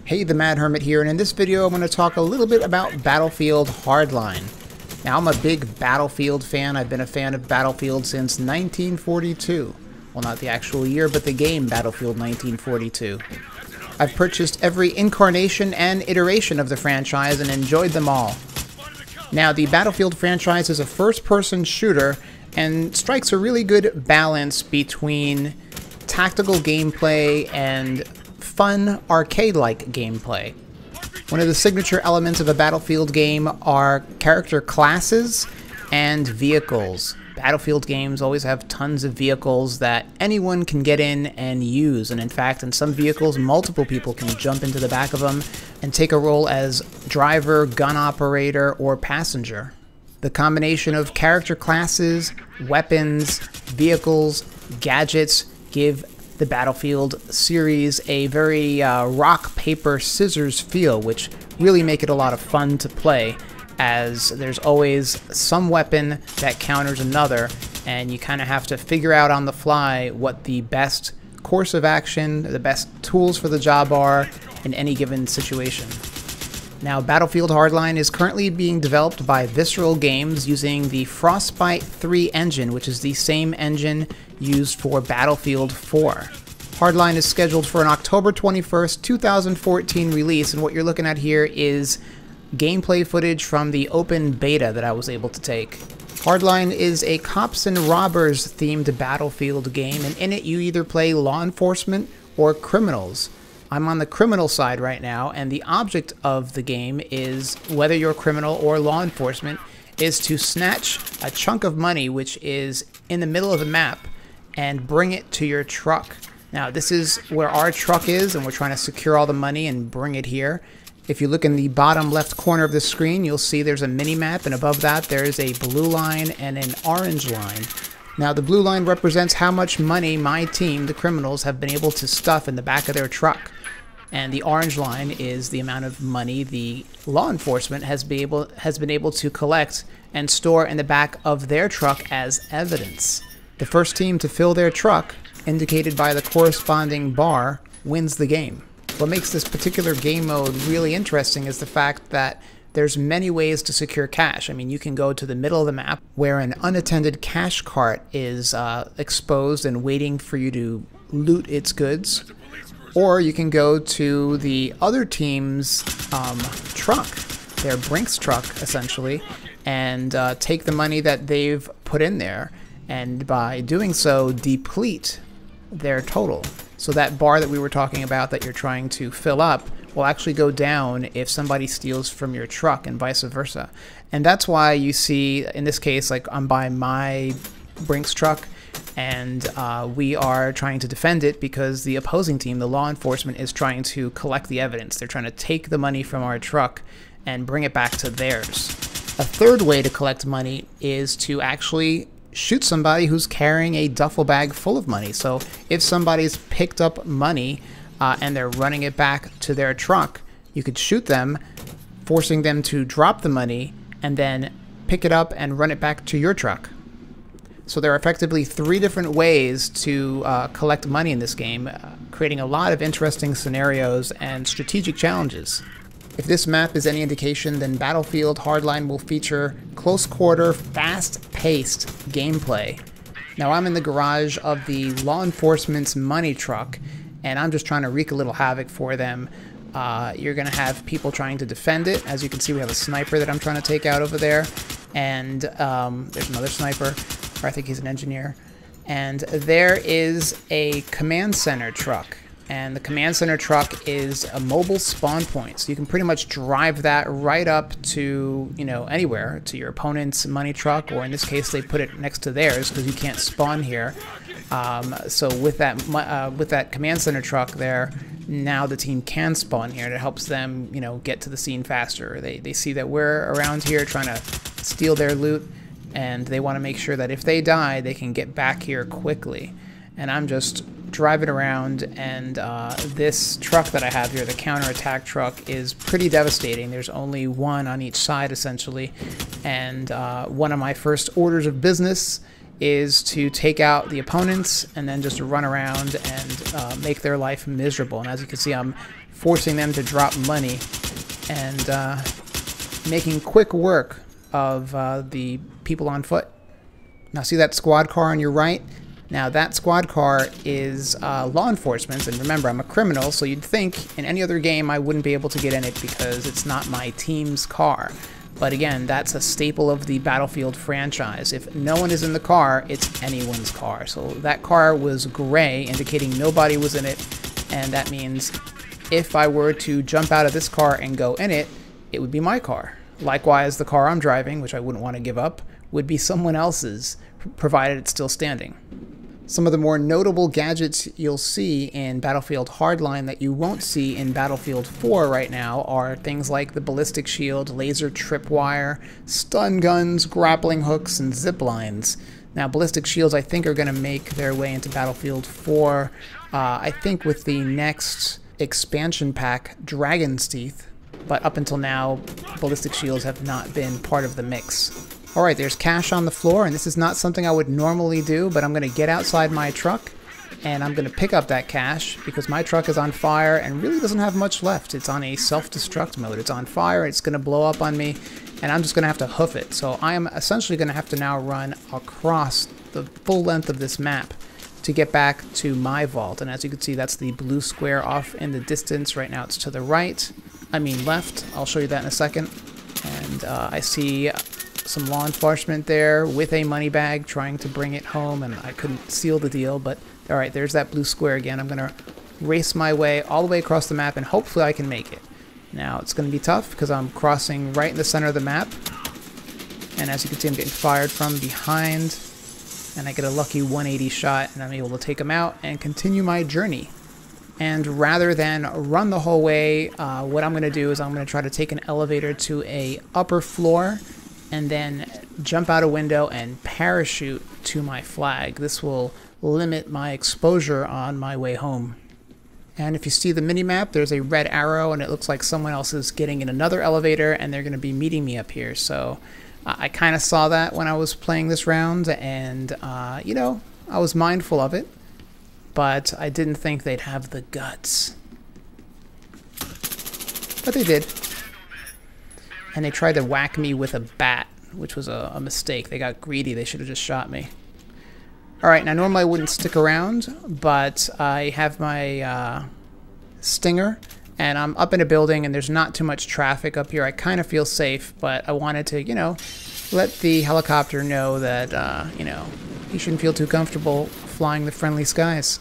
Hey, the Mad Hermit here, and in this video I'm going to talk a little bit about Battlefield Hardline. Now, I'm a big Battlefield fan. I've been a fan of Battlefield since 1942. Well, not the actual year, but the game Battlefield 1942. I've purchased every incarnation and iteration of the franchise and enjoyed them all. Now, the Battlefield franchise is a first-person shooter and strikes a really good balance between tactical gameplay and fun, arcade-like gameplay. One of the signature elements of a Battlefield game are character classes and vehicles. Battlefield games always have tons of vehicles that anyone can get in and use, and in fact, in some vehicles, multiple people can jump into the back of them and take a role as driver, gun operator, or passenger. The combination of character classes, weapons, vehicles, gadgets give the Battlefield series a very rock, paper, scissors feel, which really make it a lot of fun to play, as there's always some weapon that counters another, and you kind of have to figure out on the fly what the best course of action, the best tools for the job are in any given situation. Now, Battlefield Hardline is currently being developed by Visceral Games using the Frostbite 3 engine, which is the same engine used for Battlefield 4. Hardline is scheduled for an October 21st, 2014 release, and what you're looking at here is gameplay footage from the open beta that I was able to take. Hardline is a cops and robbers themed Battlefield game, and in it you either play law enforcement or criminals. I'm on the criminal side right now, and the object of the game is, whether you're criminal or law enforcement, is to snatch a chunk of money which is in the middle of the map and bring it to your truck. Now, this is where our truck is, and we're trying to secure all the money and bring it here. If you look in the bottom left corner of the screen, you'll see there's a mini-map, and above that there is a blue line and an orange line. Now, the blue line represents how much money my team, the criminals, have been able to stuff in the back of their truck. And the orange line is the amount of money the law enforcement has been able to collect and store in the back of their truck as evidence. The first team to fill their truck, indicated by the corresponding bar, wins the game. What makes this particular game mode really interesting is the fact that there's many ways to secure cash. I mean, you can go to the middle of the map where an unattended cash cart is exposed and waiting for you to loot its goods. Or you can go to the other team's truck, their Brinks truck, essentially, and take the money that they've put in there, and by doing so, deplete their total. So that bar that we were talking about that you're trying to fill up will actually go down if somebody steals from your truck, and vice versa. And that's why you see, in this case, like I'm by my Brinks truck, and we are trying to defend it because the opposing team, the law enforcement, is trying to collect the evidence. They're trying to take the money from our truck and bring it back to theirs. A third way to collect money is to actually shoot somebody who's carrying a duffel bag full of money. So if somebody's picked up money and they're running it back to their truck, you could shoot them, forcing them to drop the money and then pick it up and run it back to your truck. So there are effectively 3 different ways to collect money in this game, creating a lot of interesting scenarios and strategic challenges. If this map is any indication, then Battlefield Hardline will feature close-quarter, fast-paced gameplay. Now, I'm in the garage of the law enforcement's money truck, and I'm just trying to wreak a little havoc for them. You're going to have people trying to defend it. As you can see, we have a sniper that I'm trying to take out over there, and there's another sniper. I think he's an engineer, and there is a command center truck, and the command center truck is a mobile spawn point, so you can pretty much drive that right up to, you know, anywhere, to your opponent's money truck, or in this case they put it next to theirs because you can't spawn here. So with that command center truck there, now the team can spawn here, and it helps them, you know, get to the scene faster. They see that we're around here trying to steal their loot, and they want to make sure that if they die, they can get back here quickly. And I'm just driving around, and this truck that I have here, the counterattack truck, is pretty devastating. There's only one on each side, essentially. And one of my first orders of business is to take out the opponents and then just run around and make their life miserable. And as you can see, I'm forcing them to drop money and making quick work of the people on foot. Now see that squad car on your right? Now that squad car is law enforcement's, and remember, I'm a criminal, so you'd think in any other game I wouldn't be able to get in it because it's not my team's car. But again, that's a staple of the Battlefield franchise. If no one is in the car, it's anyone's car. So that car was gray, indicating nobody was in it, and that means if I were to jump out of this car and go in it, it would be my car. Likewise, the car I'm driving, which I wouldn't want to give up, would be someone else's, provided it's still standing. Some of the more notable gadgets you'll see in Battlefield Hardline that you won't see in Battlefield 4 right now are things like the ballistic shield, laser tripwire, stun guns, grappling hooks, and zip lines. Now, ballistic shields I think are going to make their way into Battlefield 4, I think with the next expansion pack, Dragon's Teeth, but up until now, ballistic shields have not been part of the mix. Alright, there's cash on the floor, and this is not something I would normally do, but I'm going to get outside my truck, and I'm going to pick up that cash, because my truck is on fire and really doesn't have much left. It's on a self-destruct mode. It's on fire, it's going to blow up on me, and I'm just going to have to hoof it. So I am essentially going to have to now run across the full length of this map to get back to my vault. And as you can see, that's the blue square off in the distance. Right now it's to the right. I mean left. I'll show you that in a second. And I see some law enforcement there with a money bag trying to bring it home, and I couldn't seal the deal, but alright, there's that blue square again. I'm going to race my way all the way across the map, and hopefully I can make it. Now, it's going to be tough because I'm crossing right in the center of the map, and as you can see, I'm getting fired from behind, and I get a lucky 180 shot, and I'm able to take him out and continue my journey. And rather than run the whole way, what I'm going to do is I'm going to try to take an elevator to a upper floor, and then jump out a window and parachute to my flag. This will limit my exposure on my way home. And if you see the mini-map, there's a red arrow, and it looks like someone else is getting in another elevator, and they're going to be meeting me up here. So I kind of saw that when I was playing this round, and, you know, I was mindful of it, but I didn't think they'd have the guts. But they did. And they tried to whack me with a bat, which was a mistake. They got greedy. They should have just shot me. Alright, now normally I wouldn't stick around, but I have my Stinger, and I'm up in a building, and there's not too much traffic up here. I kind of feel safe, but I wanted to, you know, let the helicopter know that, you know, he shouldn't feel too comfortable flying the friendly skies.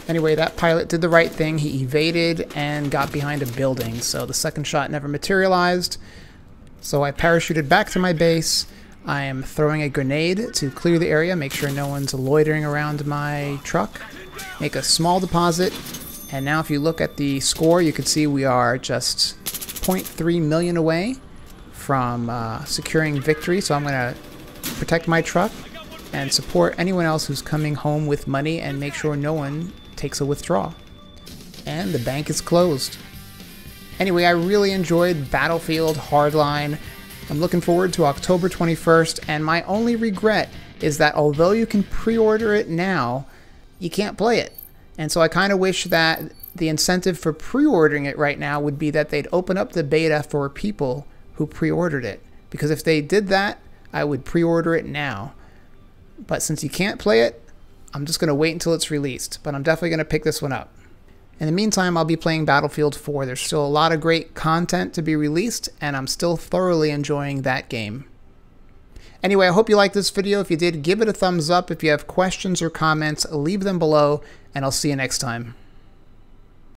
Anyway, that pilot did the right thing. He evaded and got behind a building, so the second shot never materialized. So I parachuted back to my base. I am throwing a grenade to clear the area, make sure no one's loitering around my truck, make a small deposit, and now if you look at the score, you can see we are just 0.3 million away from securing victory. So I'm going to protect my truck and support anyone else who's coming home with money and make sure no one takes a withdrawal. And the bank is closed. Anyway, I really enjoyed Battlefield Hardline. I'm looking forward to October 21st, and my only regret is that although you can pre-order it now, you can't play it. And so I kind of wish that the incentive for pre-ordering it right now would be that they'd open up the beta for people who pre-ordered it. Because if they did that, I would pre-order it now. But since you can't play it, I'm just going to wait until it's released. But I'm definitely going to pick this one up. In the meantime, I'll be playing Battlefield 4. There's still a lot of great content to be released, and I'm still thoroughly enjoying that game. Anyway, I hope you liked this video. If you did, give it a thumbs up. If you have questions or comments, leave them below, and I'll see you next time.